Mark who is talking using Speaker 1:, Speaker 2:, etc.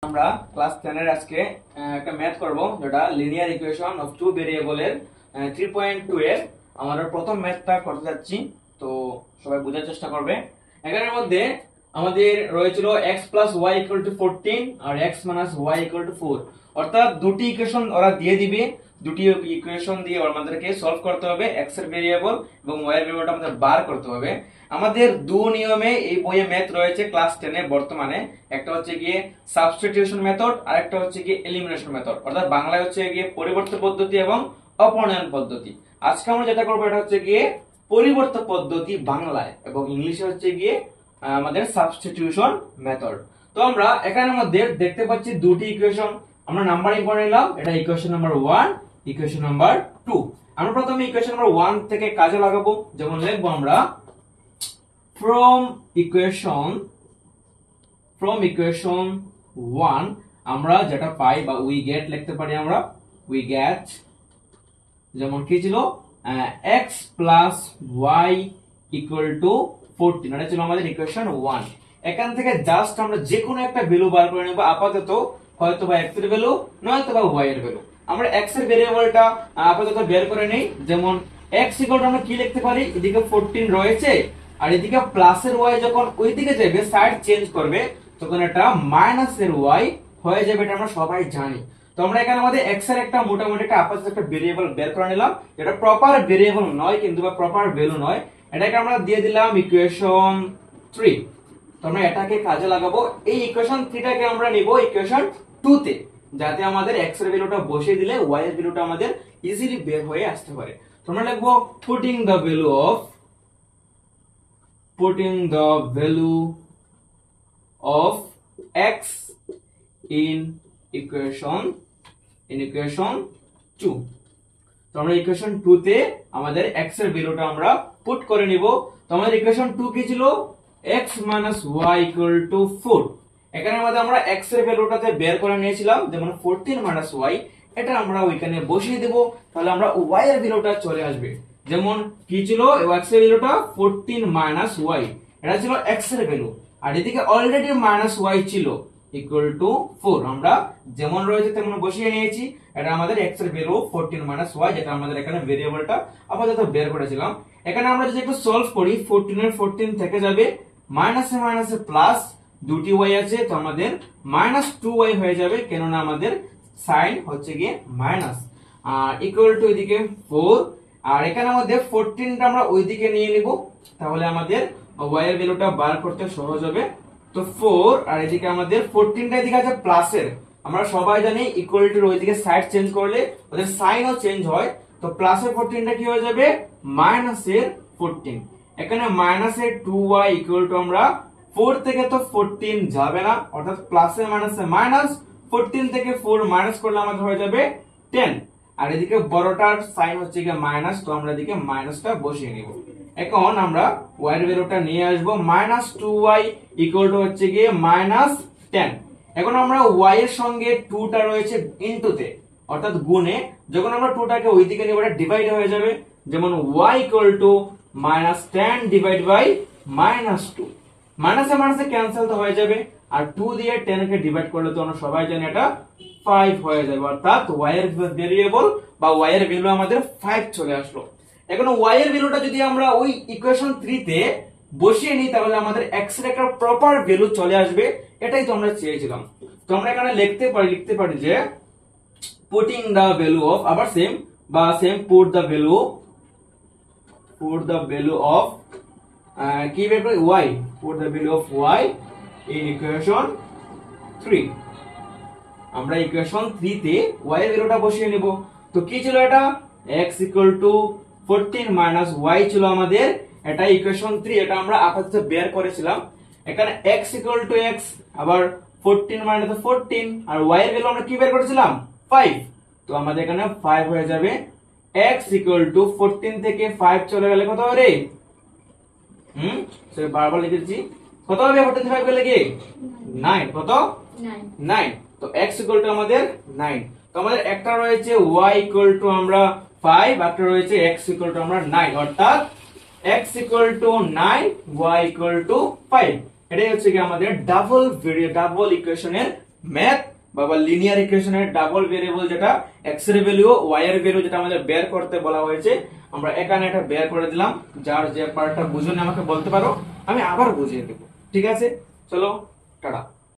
Speaker 1: আমরা ক্লাস 10 এর আজকে একটা ম্যাথ করব যেটা লিনিয়ার ইকুয়েশন অফ টু ভেরিয়েবলের 3.2 এর আমরা প্রথম ম্যাথটা করতে যাচ্ছি। তো সবাই বোঝার চেষ্টা করবে। এখানের মধ্যে আমাদের রয়েছিল x y 14 আর x y 4, অর্থাৎ দুটি ইকুয়েশন ওরা দিয়ে দিবে। দুটি ইকুয়েশন দিয়ে আমাদেরকে সলভ করতে হবে, x এর ভেরিয়েবল এবং y এর ভেরিয়েবলটা আমাদের বার করতে হবে। আমাদের দু নিয়মে এই বইয়ে ম্যাথ রয়েছে ক্লাস 10 এ বর্তমানে। একটা হচ্ছে গিয়ে সাবস্টিটিউশন মেথড আর একটা হচ্ছে গিয়ে এলিমিনেশন মেথড, অর্থাৎ বাংলায় হচ্ছে গিয়ে পরিবর্তন পদ্ধতি এবং অপনয়ন পদ্ধতি। আজকে আমরা যেটা করবো এটা হচ্ছে গিয়ে পরিবর্তন পদ্ধতি বাংলায়, এবং ইংলিশে হচ্ছে গিয়ে আমাদের সাবস্টিটিউশন মেথড। তো আমরা এখানের মধ্যে দেখতে পাচ্ছি দুটি ইকুয়েশন, আমরা নাম্বারিং করে নিলাম। এটা ইকুয়েশন নাম্বার 1, ইকুয়েশন নাম্বার 2। আমরা প্রথমে ইকুয়েশন নাম্বার 1 থেকে কাজে লাগাবো। যেমন লিখবো আমরা from equation 1 আমরা যেটা পাই বা we get লিখতে পারি আমরা we get, যেমন কি ছিল x plus y equal to 14, এটা ছিল আমাদের ইকুয়েশন 1। এখান থেকে জাস্ট আমরা যে কোনো একটা ভ্যালু বার করে নেব। আপাতত হয়তো বা x এর ভ্যালু নয়তো বা y এর ভ্যালু। আমরা x এর ভেরিয়েবলটা আপাতত বের করে নেই। যেমন x ইকুয়াল টু আমরা কি লিখতে পারি, এদিকে 14 রয়েছে আর এদিকে প্লাসের y যখন ওইদিকে যাবে সাইড চেঞ্জ করবে তখন এটা মাইনাসের y হয়ে যাবে, এটা আমরা সবাই জানি। তো আমরা এখানে আমাদের x এর একটা মোটামুটি একটা আপাতত একটা ভেরিয়েবল বের করে নিলাম, এটা প্রপার ভেরিয়েবল নয় কিন্তু বা প্রপার ভ্যালু নয়। এটাকে আমরা দিয়ে দিলাম ইকুয়েশন 3। তো আমরা এটাকে কাজে লাগাবো। এই ইকুয়েশন 3 টাকে আমরা নিব ইকুয়েশন 2 তে, যাতে আমাদের x এর ভ্যালুটা বসিয়ে দিলে y এর ভ্যালুটা আমাদের ইজিলি বের হয়ে আসতে পারে। তো আমরা লিখবো putting the value of x in equation 2। তো আমরা ইকুয়েশন 2 তে আমাদের x এর ভ্যালুটা আমরা পুট করে নিব। তো আমাদের ইকুয়েশন 2 কি ছিল, x y 4। এখানে আমাদের আমরা x এর ভ্যালুটাতে বের করে নিয়েছিলাম, যেমন 14 y, এটা আমরা ওইখানে বসিয়ে দেব, তাহলে আমরা y এর ভ্যালুটা চলে আসবে। যেমন কি ছিল x এর ভ্যালুটা 14 y, এটা ছিল x এর ভ্যালু, আর এদিকে অলরেডি y ছিল ইকুয়াল টু 4। আমরা যেমন রয়েছে তেমন বসিয়ে নিয়েছি। এটা আমাদের x এর ভ্যালু 14 y, যেটা আমাদের এখানে ভেরিয়েবলটা আপাতত বের করেছিলাম। এখানে আমরা যদি একটু সলভ করি 14 এর 14 থেকে যাবে, মাইনাসে মাইনাসে প্লাস, দুটি y আছে তো আমাদের -2y হয়ে যাবে, কেননা আমাদের সাইন হচ্ছে গিয়ে মাইনাস, আর ইকুয়াল টু এদিকে 4। আর এখানে আমাদের 14টা আমরা ওইদিকে নিয়ে নিব, তাহলে আমাদের y এর ভ্যালুটা বার করতে সহজ হবে। তো 4 আর এদিকে আমাদের 14টা এদিকে আছে প্লাসের, আমরা সবাই জানি ইকুয়াল টুর ওইদিকে সাইড চেঞ্জ করলে ওদের সাইনও চেঞ্জ হয়। তো প্লাসের 14টা কি হয়ে যাবে, মাইনাসের 14। এখানে মাইনাসের 2y ইকুয়াল টু আমরা 4 থেকে তো 14 যাবে না, অর্থাৎ প্লাসে মাইনাসে মাইনাস, 14 থেকে 4 মাইনাস করলে আমাদের হয়ে যাবে 10। আর এদিকে বড়টার সাইন হচ্ছে গিয়ে মাইনাস, তো আমরা এদিকে মাইনাসটা বসিয়ে নিব। এখন আমরা y এর ভ্যালুটা নিয়ে আসবো, -2y ইকুয়াল টু হচ্ছে গিয়ে -10। এখন আমরা y এর সঙ্গে 2টা রয়েছে ইনটুতে, অর্থাৎ গুণে, যখন আমরা 2টাকে ওইদিকে নিব এটা ডিভাইড হয়ে যাবে। যেমন y equal to -10 divide by -2, মাইনাসে মাইনাসে ক্যান্সেল তো হয়ে যাবে, আর 2 দিয়ে 10 কে ডিভাইড করলে তো আমরা সবাই জানি এটা 5 হয়ে যাবে, অর্থাৎ y এর ভেরিয়েবল বা y এর ভ্যালু আমাদের 5 চলে আসলো। এখন y এর ভ্যালুটা যদি আমরা ওই ইকুয়েশন 3 তে বসিয়ে নিই তাহলে আমাদের x এর একটা প্রপার ভ্যালু চলে আসবে, এটাই তো আমরা চেয়েছিলাম। তো আমরা এখানে লিখতে পারি যে putting the value of, আবার same put the value of কি বের করি y, put the value of y in equation 3। আমরা ইকুয়েশন 3 তে y এর ভ্যালুটা বসিয়ে নিব। তো কি ছিল এটা, x ইকুয়াল টু 14 y ছিল আমাদের, এটা ইকুয়েশন 3, এটা আমরা আপাতত বের করেছিলাম। এখানে x ইকুয়াল টু x, আবার 14 14, আর y এর ভ্যালু আমরা কি বের করেছিলাম 5, তো আমাদের এখানে 5 হয়ে যাবে। x ইকুয়াল টু 14 থেকে 5 চলে গেলে কত হবে রে, সরি বারবার লিখেছি, কত হবে 14 থেকে 5 গেলে কি 9, কত 9। তো x ইকুয়াল টু আমাদের 9। তো আমাদের একটা রয়েছে y ইকুয়াল টু আমরা 5, একটা রয়েছে x ইকুয়াল টু আমরা 9, অর্থাৎ x equal to 9, y equal two 5। এটাই হচ্ছে কি আমাদের ডাবল ইকুয়েশনের ম্যাথ বা লিনিয়ার ইকুয়েশনের ডাবল ভেরিয়েবল যেটা এক্স এর ভ্যালু ওয়াই এর ভ্যালু যেটা আমাদের বের করতে বলা হয়েছে, আমরা এখানে এটা বের করে দিলাম। যার যে পার্টটা বুঝুন আমাকে বলতে পারো, আমি আবার বুঝিয়ে দেবো। ঠিক আছে, চলো টাটা।